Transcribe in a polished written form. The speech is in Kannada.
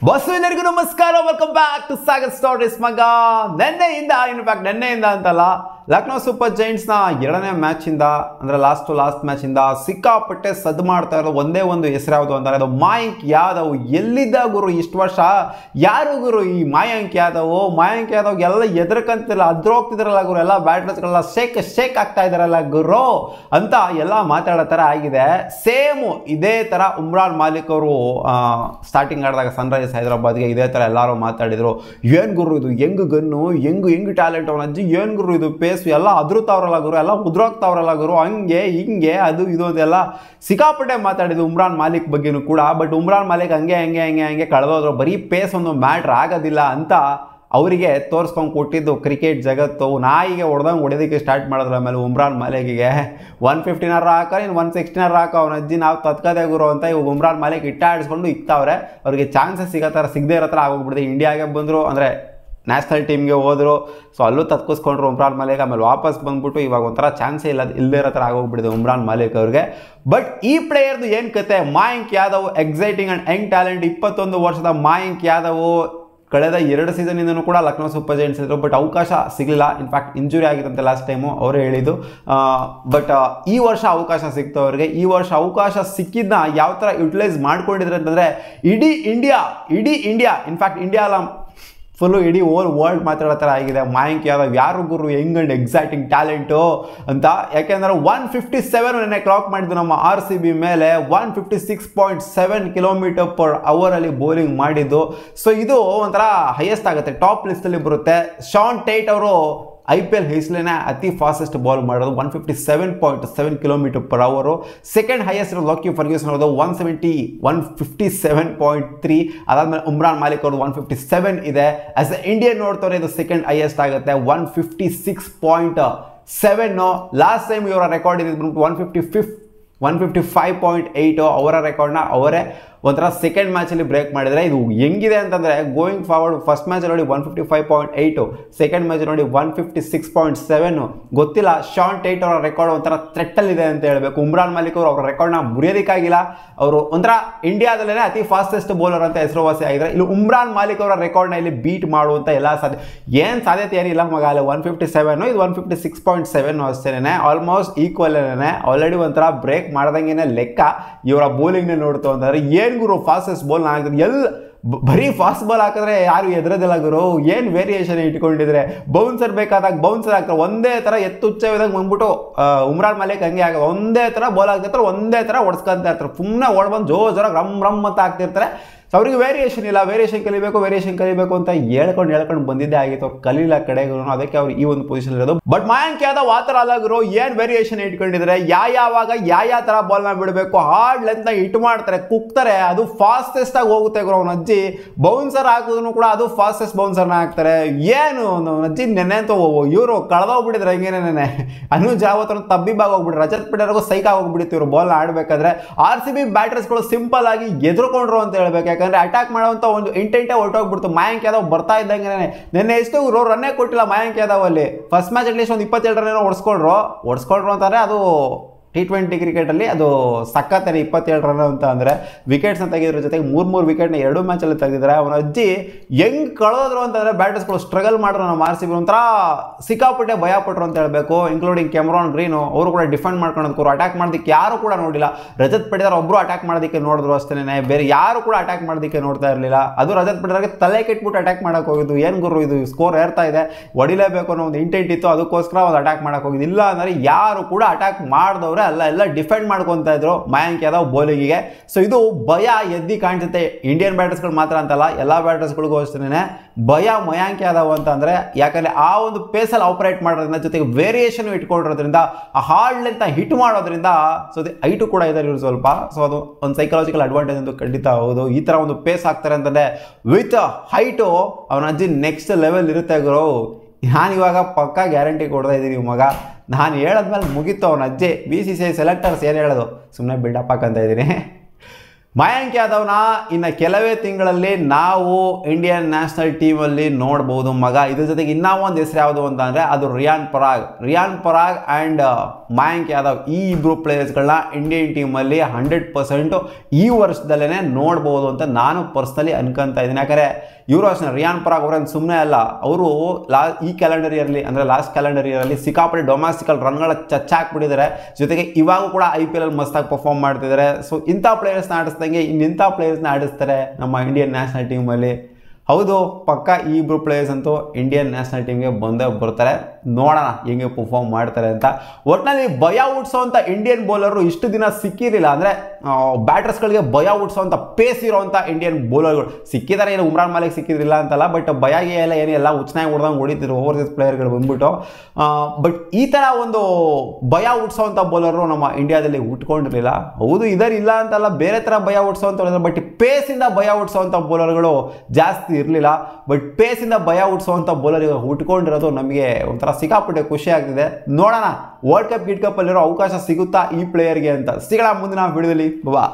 ಬಸ್ಸು ನಮಸ್ಕಾರ, welcome back to Sagar stories. ಮಗ ನೆನ್ನೆಯಿಂದ ಅಂತಲ್ಲ, ಲಕ್ನೋ ಸೂಪರ್ ಜೈಂಟ್ಸ್ನ ಎರಡನೇ ಮ್ಯಾಚಿಂದ ಅಂದರೆ ಲಾಸ್ಟ್ ಮ್ಯಾಚಿಂದ ಸಿಕ್ಕಾಪಟ್ಟೆ ಸದ್ದು ಮಾಡ್ತಾ ಇರೋದು ಒಂದೇ ಒಂದು ಹೆಸರು ಯಾವುದು ಅಂತಾರೆ, ಅದು ಮಾಯಾಂಕ್ ಯಾದವ್. ಎಲ್ಲಿದ್ದ ಗುರು ಇಷ್ಟು ವರ್ಷ? ಯಾರು ಗುರು ಈ ಮಾಯಾಂಕ್ ಯಾದವ್ ಎಲ್ಲ ಎದ್ರಕಂತಿಲ್ಲ, ಹೋಗ್ತಿದ್ರಲ್ಲ ಗುರು, ಎಲ್ಲ ಬ್ಯಾಟ್ರಸ್ಗಳೆಲ್ಲ ಶೇಕ್ ಆಗ್ತಾ ಇದಾರಲ್ಲ ಗುರು ಅಂತ ಎಲ್ಲ ಮಾತಾಡೋ ಥರ ಆಗಿದೆ. ಸೇಮು ಇದೇ ಥರ ಉಮ್ರಾನ್ ಮಾಲಿಕ್ ಅವರು ಸ್ಟಾರ್ಟಿಂಗ್ ಆಡಿದಾಗ ಸನ್ರೈಸರ್ಸ್ ಹೈದರಾಬಾದ್ಗೆ ಇದೇ ಥರ ಎಲ್ಲರೂ ಮಾತಾಡಿದರು. ಏನು ಗುರು ಇದು, ಹೆಂಗ್ ಗನ್ನು, ಹೆಂಗ್ ಟ್ಯಾಲೆಂಟ್ ಅವನ ಅಜ್ಜಿ, ಏನು ಗುರು ಇದು ಪೇಸ್ ಎಲ್ಲ ಅದ್ರುತಾವ್ರಲ್ಲ ಗುರು, ಎಲ್ಲ ಉದ್ರೋಗ್ತಾವ್ರಲ್ಲ ಗುರು, ಹಂಗೆ ಹಿಂಗೆ ಅದು ಇದು ಅದೆಲ್ಲ ಸಿಕ್ಕಾಪಟ್ಟೆ ಮಾತಾಡಿದ್ದು ಉಮ್ರಾನ್ ಮಾಲಿಕ್ ಬಗ್ಗೆನೂ ಕೂಡ. ಬಟ್ ಉಮ್ರಾನ್ ಮಾಲಿಕ್ ಹಂಗೆ ಕಳೆದೋದ್ರು, ಬರೀ ಪೇಸ್ ಒಂದು ಮ್ಯಾಟ್ರ್ ಆಗೋದಿಲ್ಲ ಅಂತ ಅವರಿಗೆ ತೋರಿಸ್ಕೊಂಡು ಕೊಟ್ಟಿದ್ದು ಕ್ರಿಕೆಟ್ ಜಗತ್ತು. ನಾಯಿಗೆ ಹೊಡೆಯೋದಕ್ಕೆ ಸ್ಟಾರ್ಟ್ ಮಾಡಿದ್ರು. ಆಮೇಲೆ ಉಮ್ರಾನ್ ಮಾಲಿಕ್ಗೆ 150 ಹಾಕ, ಇನ್ನು 160 ಹಾಕ, ಅವನ ಅಜ್ಜಿ ನಾವು ತತ್ಕದೆ ಗುರು ಅಂತ ಇವಾಗ ಉಮ್ರಾನ್ ಮಾಲಿಕ್ ಇಟ್ಟಾಡಿಸ್ಕೊಂಡು ಇಕ್ತಾವ್ರೆ. ಅವ್ರಿಗೆ ಚಾನ್ಸಸ್ ಸಿಗದೇ ಇರೋ ಥರ ಆಗೋಗ್ಬಿಟ್ಟಿದೆ. ಇಂಡಿಯಾಗೆ ಬಂದರು ಅಂದರೆ ನ್ಯಾಷನಲ್ ಟೀಮ್ಗೆ ಹೋದರು, ಸೊ ಅಲ್ಲೂ ತತ್ಕಿಸ್ಕೊಂಡ್ರು ಉಮ್ರಾನ್ ಮಾಲಿಕ್. ಆಮೇಲೆ ವಾಪಸ್ ಬಂದ್ಬಿಟ್ಟು ಇವಾಗ ಒಂಥರ ಚಾನ್ಸೇ ಇಲ್ಲದೇ ಇರೋ ಥರ ಆಗೋಗ್ಬಿಟ್ಟಿದೆ ಉಮ್ರಾನ್ ಮಾಲಿಕ್ ಅವ್ರಿಗೆ. ಬಟ್ ಈ ಪ್ಲೇಯರ್ದು ಏನು ಕತೆ, Mayank Yadav exciting and Young talent. 21 ವರ್ಷದ ಮಾಯಾಂಕ್ ಯಾದವ್ ಕಳೆದ 2 ಸೀಸನಿಂದನೂ ಕೂಡ ಲಕ್ನೋ ಸೂಪರ್ ಜೈಂಟ್ಸ್ ಇದ್ರು, ಬಟ್ ಅವಕಾಶ ಸಿಗಲಿಲ್ಲ. ಇನ್ಫ್ಯಾಕ್ಟ್ ಇಂಜುರಿ ಆಗಿರುತ್ತೆ ಲಾಸ್ಟ್ ಟೈಮು, ಅವರೇ ಹೇಳಿದ್ದು. ಬಟ್ ಈ ವರ್ಷ ಅವಕಾಶ ಸಿಕ್ತು ಅವ್ರಿಗೆ. ಈ ವರ್ಷ ಅವಕಾಶ ಸಿಕ್ಕಿದ್ದನ್ನ ಯಾವ ಥರ ಯುಟಿಲೈಸ್ ಮಾಡ್ಕೊಂಡಿದ್ರೆ ಅಂತಂದರೆ ಇಡೀ ಇಂಡಿಯಾ ಇನ್ಫ್ಯಾಕ್ಟ್ ಇಂಡಿಯಾ ಅಲ್ಲ, ಫುಲ್ಲು ಇಡೀ ವರ್ಲ್ಡ್ ಮಾತಾಡೋ ಥರ ಆಗಿದೆ. ಮಾಯಾಂಕ್ ಯಾದವ್ ಯಾರು ಗುರು, ಯಂಗ್ ಆ್ಯಂಡ್ ಎಕ್ಸೈಟಿಂಗ್ ಟ್ಯಾಲೆಂಟು ಅಂತ. ಯಾಕೆಂದರೆ 157 ನೆನ್ನೆ ಕ್ಲಾಕ್ ಮಾಡಿದ್ದು ನಮ್ಮ RCB ಮೇಲೆ. 156.7 km/h ಬೌಲಿಂಗ್ ಮಾಡಿದ್ದು. ಸೊ ಇದು ಒಂಥರ ಹೈಯೆಸ್ಟ್ ಆಗುತ್ತೆ, ಟಾಪ್ ಲಿಸ್ಟಲ್ಲಿ ಬರುತ್ತೆ. ಶಾನ್ ಟೇಟ್ ಅವರು IPL ಹಿಸ್ಟ್ರಿನೇ ಅತಿ ಫಾಸ್ಟೆಸ್ಟ್ ಬಾಲ್ ಮಾಡೋದು 157.7 km/h. ಸೆಕೆಂಡ್ ಹೈಯೆಸ್ಟ್ ಲಾಕಿ ಫರ್ಗ್ಯೂಸನ್ ಅವ್ರದ್ದು 157.3. ಅದಾದಮೇಲೆ ಉಮ್ರಾನ್ ಮಾಲಿಕ್ ಅವ್ರದ್ದು 157 ಇದೆ. ಆಸ್ ಎ ಇಂಡಿಯನ್ ನೋಡ್ತಾರೆ ಇದು ಸೆಕೆಂಡ್ ಹೈಯೆಸ್ಟ್ ಆಗುತ್ತೆ 156.7. ಲಾಸ್ಟ್ ಟೈಮ್ ಇವರ ರೆಕಾರ್ಡ್ ಇದ್ದು 155.8. ಅವರ ರೆಕಾರ್ಡ್ನ ಅವರೇ ಒಂಥರ ಸೆಕೆಂಡ್ ಮ್ಯಾಚಲ್ಲಿ ಬ್ರೇಕ್ ಮಾಡಿದರೆ. ಇದು ಹೆಂಗಿದೆ ಅಂತಂದರೆ ಗೋಯಿಂಗ್ ಫಾರ್ವರ್ಡ್ ಫಸ್ಟ್ ಮ್ಯಾಚ್ ನೋಡಿ 155.8, ಸೆಕೆಂಡ್ ಮ್ಯಾಚ್ ನೋಡಿ 156.7. ಗೊತ್ತಿಲ್ಲ, ಶಾನ್ ಟೇಟ್ ಅವರ ರೆಕಾರ್ಡ್ ಒಂಥರ ಥ್ರೆಟ್ಟಲ್ಲಿದೆ ಅಂತ ಹೇಳಬೇಕು. ಉಮ್ರಾನ್ ಮಾಲಿಕ್ ಅವರು ಅವರ ರೆಕಾರ್ಡ್ನ ಮುರಿಯೋದಕ್ಕಾಗಿಲ್ಲ. ಅವರು ಒಂಥರ ಇಂಡಿಯಾದಲ್ಲೇ ಅತಿ ಫಾಸ್ಟೆಸ್ಟ್ ಬೌಲರ್ ಅಂತ ಹೆಸರುವಾಸಿ ಆಗಿದ್ದಾರೆ. ಇಲ್ಲಿ ಉಮ್ರಾನ್ ಮಾಲಿಕ್ ಅವರ ರೆಕಾರ್ಡ್ನ ಇಲ್ಲಿ ಬೀಟ್ ಮಾಡುವಂಥ ಎಲ್ಲ ಸಾಧ್ಯತೆ ಏನಿಲ್ಲ ಮಗ. ಅಲ್ಲಿ 157, ಇದು 156.7 ಅಷ್ಟೇನೆ, ಆಲ್ಮೋಸ್ಟ್ ಈಕ್ವಲ್ನೇ. ಆಲ್ರೆಡಿ ಒಂಥರ ಬ್ರೇಕ್ ಮಾಡ್ದಂಗೆ ಲೆಕ್ಕ ಇವರ ಬೌಲಿಂಗ್ನೇ ನೋಡ್ತು ಅಂತಂದರೆ. ಏನು ಗುರು ಫಾಸ್ಟೆಸ್ಟ್ ಬಾಲ್ ಹಾಕಿದ್ರೆ ಬರೀ ಫಾಸ್ಟ್ ಬಾಲ್ ಹಾಕಿದ್ರೆ ಯಾರು ಎದುರೋದಿಲ್ಲ ಗುರು. ಏನು ವೇರಿಯೇಷನ್ ಇಟ್ಕೊಂಡಿದ್ರೆ ಬೌನ್ಸರ್ ಬೇಕಾದಾಗ ಬೌನ್ಸರ್ ಹಾಕ್ತಾರೆ, ಒಂದೇ ಥರ ಎತ್ತುಚ್ಚವಿದಾಗ ಬಂದ್ಬಿಟ್ಟು ಉಮ್ರಾನ್ ಮಾಲಿಕ್ ಹಂಗೆ ಆಗ ಒಂದೇ ಥರ ಬಾಲ್ ಹಾಕ್ತಿರ್ತಾರೆ, ಒಂದೇ ಥರ ಹೊಡ್ಸ್ಕೊಂತ ಇರ್ತಾರೆ. ಸುಮ್ಮನೆ ಓಡ್ಬಂದು ಜೋರಾಗಿ ರಮ್ ಅಂತ ಹಾಕ್ತಿರ್ತಾರೆ. ಸೊ ಅವ್ರಿಗೆ ವೇರಿಯೇಷನ್ ಇಲ್ಲ, ವೇರಿಯೇಷನ್ ಕಲಿಬೇಕು ಅಂತ ಹೇಳ್ಕೊಂಡು ಬಂದಿದ್ದೇ ಆಗಿತ್ತು. ಅವ್ರು ಕಲೀಲ ಕಡೆಗೂ, ಅದಕ್ಕೆ ಅವ್ರು ಈ ಒಂದು ಪೊಸಿಷನ್ ಇರೋದು. ಬಟ್ ಮಾಯಾಂಕ್ ಯಾದವ್ ಆ ಥರ ಅಲ್ಲ ಗುರು. ಏನು ವೇರಿಯೇಷನ್ ಇಟ್ಕೊಂಡಿದ್ರೆ ಯಾವಾಗ ಯಾವ ಥರ ಬಾಲ್ನ ಬಿಡಬೇಕು, ಹಾರ್ಡ್ ಲೆಂತ್ನ ಹಿಟ್ ಮಾಡ್ತಾರೆ, ಕುಕ್ತಾರೆ, ಅದು ಫಾಸ್ಟೆಸ್ಟ್ ಆಗಿ ಹೋಗುತ್ತೆ ಗುರು. ಅವ್ನ ಅಜ್ಜಿ ಬೌನ್ಸರ್ ಹಾಕಿದ್ರು ಕೂಡ ಅದು ಫಾಸ್ಟೆಸ್ಟ್ ಬೌನ್ಸರ್ನ ಹಾಕ್ತಾರೆ. ಏನು ಅವ್ನ ಅಜ್ಜಿ ನೆನ್ನೆ ಅಂತ ಇವರು ಕಳೆದೋಗ್ಬಿಟ್ಟಿದ್ರೆ ಹಂಗೇನೆ. ಅನುಜ್ ಜಾವತ್ ತಬ್ಬಿಬಾಗಿ ಹೋಗ್ಬಿಟ್ರು, ರಜತ್ ಪಟೇಲ್ಗೂ ಸೈಕ್ ಆಗೋಗ್ಬಿಟ್ಟಿತ್ತು ಇವರು ಬಾಲ್ನ ಆಡಬೇಕಾದ್ರೆ. RCB ಬ್ಯಾಟರ್ಸ್ಗಳು ಸಿಂಪಲ್ ಆಗಿ ಎದುರುಕೊಂಡ್ರು ಅಂತ ಹೇಳ್ಬೇಕು. ಯಾಕಂದ್ರೆ ಅಟ್ಯಾಕ್ ಮಾಡೋಂಥ ಒಂದು ಇಂಟೆಂಟೇ ಹೊರಟೋಗ್ಬಿಡ್ತು. ಮಾಯಾಂಕ್ ಯಾದವ್ ಬರ್ತಾ ಇದ್ದಂಗೆ ನೆನ್ನೆ ಎಷ್ಟು ರನ್ನೇ ಕೊಟ್ಟಿಲ್ಲ ಮಾಯಾಂಕ್ ಯಾದವ್ ಅಲ್ಲಿ. ಫಸ್ಟ್ ಮ್ಯಾಚ್ ಅಟ್ಲೀಸ್ಟ್ ಒಂದು 27 ರನ್ ಹೊಡ್ಸ್ಕೊಂಡ್ರು ಅಂತಾರೆ. ಅದು T20 ಕ್ರಿಕೆಟಲ್ಲಿ ಅದು ಸಖತ್ತೇನೆ 27 ರನ್ ಅಂತ ಅಂದರೆ. ವಿಕೆಟ್ಸ್ನ ತೆಗೆದ್ರ ಜೊತೆಗೆ 3 ವಿಕೆಟ್ನ 2 ಮ್ಯಾಚಲ್ಲಿ ತೆಗೆದಿದ್ದಾರೆ. ಅವನ ಅಜ್ಜಿ ಹೆಂಗೆ ಕಳೆದ್ರು ಅಂತಂದರೆ ಬ್ಯಾಟರ್ಸ್ಗಳು ಸ್ಟ್ರಗಲ್ ಮಾಡಿದ್ರು. ನಮ್ಮ RCB ಒಂಥರ ಸಿಕ್ಕಾಪಟ್ಟೆ ಭಯಪಟ್ಟರು ಅಂತ ಹೇಳಬೇಕು. ಇನ್ಕ್ಲೂಡಿಂಗ್ ಕೆಮ್ರಾನ್ ಗ್ರೀನು ಅವರು ಕೂಡ ಡಿಫೆಂಡ್ ಮಾಡ್ಕೊಳ್ಳೋದಕ್ಕೂ ಅಟ್ಯಾಕ್ ಮಾಡೋದಕ್ಕೆ ಯಾರು ಕೂಡ ನೋಡಿಲ್ಲ. ರಜತ್ ಪಟೇಲ್ ಒಬ್ಬರು ಅಟ್ಯಾಕ್ ಮಾಡೋದಕ್ಕೆ ನೋಡಿದ್ರು ಅಷ್ಟೇ, ಬೇರೆ ಯಾರು ಕೂಡ ಅಟ್ಯಾಕ್ ಮಾಡೋದಕ್ಕೆ ನೋಡ್ತಾ ಇರಲಿಲ್ಲ. ಅದು ರಜತ್ ಪಟೇಲ್ಗೆ ತಲೆ ಕೆಟ್ಬಿಟ್ಟು ಅಟ್ಯಾಕ್ ಮಾಡೋಕೆ ಹೋಗಿದ್ದು. ಏನು ಗುರು ಇದು ಸ್ಕೋರ್ ಏರ್ತಾ ಇದೆ, ಹೊಡಿಲೇಬೇಕು ಅನ್ನೋ ಒಂದು ಇಂಟೆಂಟ್ ಇತ್ತು, ಅದಕ್ಕೋಸ್ಕರ ಒಂದು ಅಟ್ಯಾಕ್ ಮಾಡೋಕೆ ಹೋಗಿದ್ದು. ಇಲ್ಲ ಅಂದರೆ ಯಾರು ಕೂಡ ಅಟ್ಯಾಕ್ ಮಾಡಿದವ್ರೆ ಎಲ್ಲ ಡಿಫೆಂಡ್ ಮಾಡ್ಕೊತಾ ಇದ್ರು ಮಾಯಾಂಕ್ ಯಾದವ್ ಬೌಲಿಂಗಿಗೆ. ಸೊ ಇದು ಭಯ ಎದ್ದಿ ಕಾಣಿಸುತ್ತೆ. ಇಂಡಿಯನ್ ಬ್ಯಾಟರ್ಸ್ಗಳು ಮಾತ್ರ ಅಂತಲ್ಲ, ಎಲ್ಲ ಬ್ಯಾಟರ್ಸ್ಗಳಿಗೂ ಅಷ್ಟೇ ಭಯ ಮಾಯಾಂಕ್ ಯಾದವ್ ಅಂತ ಅಂದರೆ. ಯಾಕಂದರೆ ಆ ಒಂದು ಪೇಸಲ್ಲಿ ಆಪರೇಟ್ ಮಾಡೋದ್ರಿಂದ, ಜೊತೆಗೆ ವೇರಿಯೇಷನ್ ಇಟ್ಕೊಂಡಿರೋದ್ರಿಂದ, ಆ ಹಾರ್ಡ್ ಲೆಂತ್ ಹಿಟ್ ಮಾಡೋದ್ರಿಂದ, ಸೊ ಹೈಟು ಕೂಡ ಇದ್ದಾರೆ ಇವರು ಸ್ವಲ್ಪ. ಸೊ ಅದು ಒಂದು ಸೈಕಲಾಜಿಕಲ್ ಅಡ್ವಾಂಟೇಜ್ ಅಂತೂ ಖಂಡಿತ ಹೌದು. ಈ ಥರ ಒಂದು ಪೇಸ್ ಹಾಕ್ತಾರೆ ಅಂತಂದರೆ ವಿತ್ ಹೈಟು ಅವನ ಅಜ್ಜಿ ನೆಕ್ಸ್ಟ್ ಲೆವೆಲ್ ಇರುತ್ತೆ ಗುರು. ನಾನಿವಾಗ ಪಕ್ಕಾ ಗ್ಯಾರಂಟಿ ಕೊಡ್ತಾ ಇದ್ದೀನಿ ಮಗ. ನಾನು ಹೇಳದ್ಮೇಲೆ ಮುಗೀತು. ಅವನ ಅಜ್ಜಿ BCCI ಸೆಲೆಕ್ಟರ್ಸ್ ಏನು ಹೇಳೋದು, ಸುಮ್ಮನೆ ಬಿಲ್ಡಪ್ ಹಾಕಂತ ಇದ್ದೀನಿ. ಮಯಾಂಕ್ ಯಾದವ್ನ ಇನ್ನು ಕೆಲವೇ ತಿಂಗಳಲ್ಲಿ ನಾವು ಇಂಡಿಯನ್ ನ್ಯಾಷನಲ್ ಟೀಮಲ್ಲಿ ನೋಡ್ಬೋದು ಮಗ. ಇದ್ರ ಜೊತೆಗೆ ಇನ್ನೂ ಒಂದು ಹೆಸರು ಯಾವುದು ಅಂತ ಅಂದರೆ ಅದು ರಿಯಾನ್ ಪರಾಗ್ ಆ್ಯಂಡ್ ಮಯಾಂಕ್ ಯಾದವ್, ಈ ಇಬ್ಬರು ಪ್ಲೇಯರ್ಸ್ಗಳನ್ನ ಇಂಡಿಯನ್ ಟೀಮಲ್ಲಿ 100% ಈ ವರ್ಷದಲ್ಲೇ ನೋಡ್ಬೋದು ಅಂತ ನಾನು ಪರ್ಸ್ನಲಿ ಅನ್ಕೊತಾ ಇದ್ದೀನಿ. ಯಾಕಂದರೆ ಇವರು ಅಷ್ಟೇ ರಿಯಾನ್ ಪರಾಗ್ ಅವರೇನು ಸುಮ್ಮನೆ ಅಲ್ಲ, ಅವರು ಈ ಕ್ಯಾಲೆಂಡರ್ ಇಯರ್ಲಿ ಅಂದರೆ ಲಾಸ್ಟ್ ಕ್ಯಾಲೆಂಡರ್ ಇಯರಲ್ಲಿ ಸಿಕ್ಕಾಪಟ್ಟೆ ಡೊಮ್ಯಾಸ್ಟಿಕಲ್ ರನ್ಗಳ ಚಚ್ಚಾಕ್ಬಿಟ್ಟಿದ್ದಾರೆ. ಜೊತೆಗೆ ಇವಾಗೂ ಕೂಡ IPL ಮಸ್ತಾಗಿ ಪರ್ಫಾರ್ಮ್ ಮಾಡ್ತಿದ್ದಾರೆ. ಸೊ ಇಂಥ ಪ್ಲೇಯರ್ಸ್ನ ಆಡಿಸ್ದಂಗೆ ಇನ್ನಿಂಥ ಪ್ಲೇಯರ್ಸ್ನ ಆಡಿಸ್ತಾರೆ ನಮ್ಮ ಇಂಡಿಯನ್ ನ್ಯಾಷನಲ್ ಟೀಮಲ್ಲಿ. ಹೌದು, ಪಕ್ಕ ಈ ಇಬ್ಬರು ಪ್ಲೇಯರ್ಸ್ ಅಂತೂ ಇಂಡಿಯನ್ ನ್ಯಾಷನಲ್ ಟೀಮ್ಗೆ ಬಂದೇ ಬರ್ತಾರೆ. ನೋಡೋಣ ಹೆಂಗೆ ಪರ್ಫಾರ್ಮ್ ಮಾಡ್ತಾರೆ ಅಂತ. ಒಟ್ಟಿನಲ್ಲಿ ಭಯ ಹುಟ್ಟಿಸೋವಂಥ ಇಂಡಿಯನ್ ಬೌಲರು ಇಷ್ಟು ದಿನ ಸಿಕ್ಕಿರಲಿಲ್ಲ. ಅಂದರೆ ಬ್ಯಾಟರ್ಸ್ಗಳಿಗೆ ಭಯ ಹುಟ್ಟಿಸೋವಂಥ ಪೇಸ್ ಇರೋವಂಥ ಇಂಡಿಯನ್ ಬೌಲರ್ಗಳು ಸಿಕ್ಕಿದ್ದಾರೆ. ಏನು ಉಮ್ರಾನ್ ಮಾಲಿಕ್ ಸಿಕ್ಕಿದ್ರಿಲ್ಲ ಅಂತಲ್ಲ, ಬಟ್ ಭಯಗೆ ಎಲ್ಲ ಏನಿಲ್ಲ, ಹುಚ್ಚನಾಗಿ ಹೊಡೆದಂಗೆ ಹೊಡಿತಿದ್ರು ಓವರ್ಸೀಸ್ ಪ್ಲೇಯರ್ಗಳು ಬಂದ್ಬಿಟ್ಟು. ಬಟ್ ಈ ಥರ ಒಂದು ಭಯ ಹುಟ್ಟಿಸೋವಂಥ ಬೌಲರು ನಮ್ಮ ಇಂಡಿಯಾದಲ್ಲಿ ಹುಟ್ಕೊಂಡಿರಲಿಲ್ಲ. ಹೌದು, ಇದರಿಲ್ಲ ಅಂತಲ್ಲ, ಬೇರೆ ಥರ ಭಯ ಹುಟ್ಟಿಸೋವಂಥ, ಬಟ್ ಪೇಸಿಂದ ಭಯ ಹುಟ್ಟಿಸೋವಂಥ ಬೌಲರ್ಗಳು ಜಾಸ್ತಿ ಇರಲಿಲ್ಲ. ಬಟ್ ಪೇಸಿಂದ ಭಯ ಹುಟ್ಟಿಸೋವಂಥ ಬೌಲರ್ ಈಗ ಹುಟ್ಕೊಂಡಿರೋದು ನಮಗೆ ಒಂಥರ ಸಿಕ್ಕಾಪಟ್ಟೆ ಖುಷಿ ಆಗ್ತಿದೆ. ನೋಡೋಣ ವರ್ಲ್ಡ್ ಕಪ್ ಅಲ್ಲಿರೋ ಅವಕಾಶ ಸಿಗುತ್ತಾ ಈ ಪ್ಲೇಯರ್ಗೆ ಅಂತ. ಸಿಗೋಣ ಮುಂದಿನ ವಿಡಿಯೋದಲ್ಲಿ. ಬಾ.